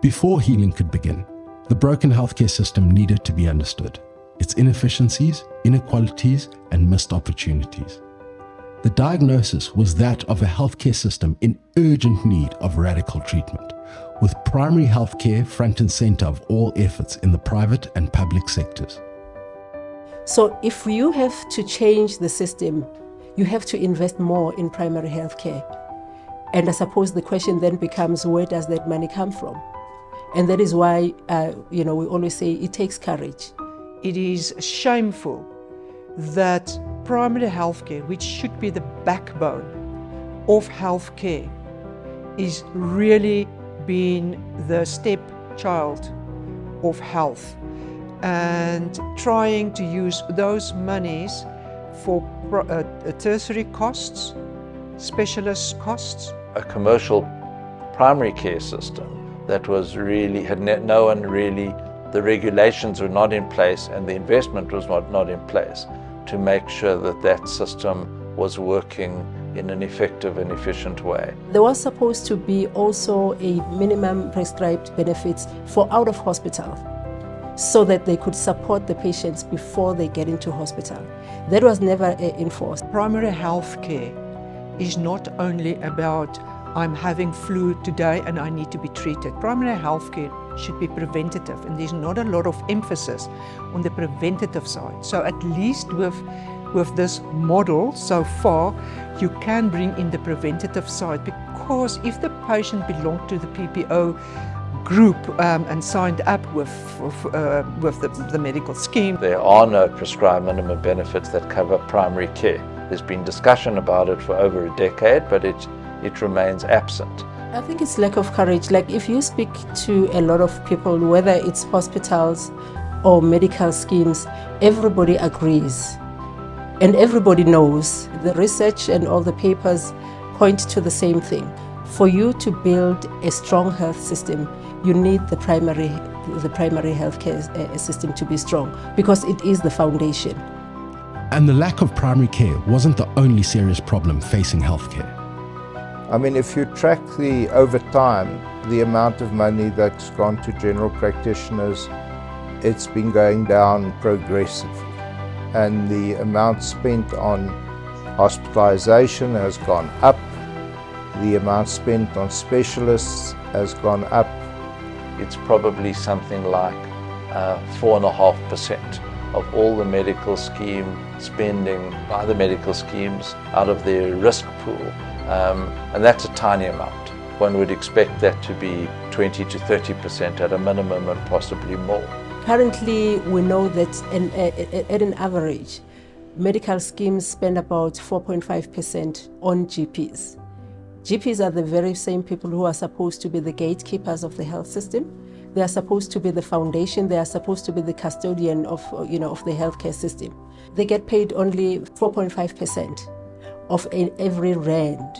Before healing could begin, the broken healthcare system needed to be understood, its inefficiencies, inequalities, and missed opportunities. The diagnosis was that of a healthcare system in urgent need of radical treatment, with primary healthcare front and center of all efforts in the private and public sectors. So if you have to change the system, you have to invest more in primary healthcare. And I suppose the question then becomes, where does that money come from? And that is why, we always say it takes courage. It is shameful that primary healthcare, which should be the backbone of healthcare, is really being the stepchild of health and trying to use those monies for tertiary costs, specialist costs. A commercial primary care system that was really, no one really, the regulations were not in place and the investment was not in place to make sure that that system was working in an effective and efficient way. There was supposed to be also a minimum prescribed benefits for out of hospital so that they could support the patients before they get into hospital. That was never enforced. Primary health care is not only about I'm having flu today and I need to be treated. Primary health care should be preventative, and there's not a lot of emphasis on the preventative side. So at least with this model so far, you can bring in the preventative side, because if the patient belonged to the PPO group and signed up with the medical scheme, there are no prescribed minimum benefits that cover primary care. There's been discussion about it for over a decade, but it remains absent. I think it's lack of courage. Like if you speak to a lot of people, whether it's hospitals or medical schemes, everybody agrees and everybody knows. The research and all the papers point to the same thing. For you to build a strong health system, you need the primary healthcare system to be strong, because it is the foundation. And the lack of primary care wasn't the only serious problem facing healthcare. I mean, if you track over time, the amount of money that's gone to general practitioners, it's been going down progressively. And the amount spent on hospitalisation has gone up. The amount spent on specialists has gone up. It's probably something like 4.5% of all the medical scheme spending by the medical schemes out of their risk pool. And that's a tiny amount. One would expect that to be 20 to 30% at a minimum, and possibly more. Currently, we know that at an average, medical schemes spend about 4.5% on GPs. GPs are the very same people who are supposed to be the gatekeepers of the health system. They are supposed to be the foundation. They are supposed to be the custodian of the healthcare system. They get paid only 4.5% of every rand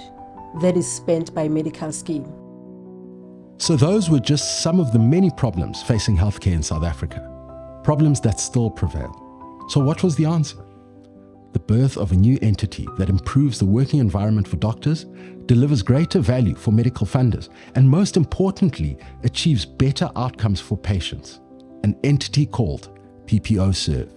that is spent by medical scheme. So those were just some of the many problems facing healthcare in South Africa, problems that still prevail. So what was the answer? The birth of a new entity that improves the working environment for doctors, delivers greater value for medical funders, and most importantly, achieves better outcomes for patients, an entity called PPO Serve.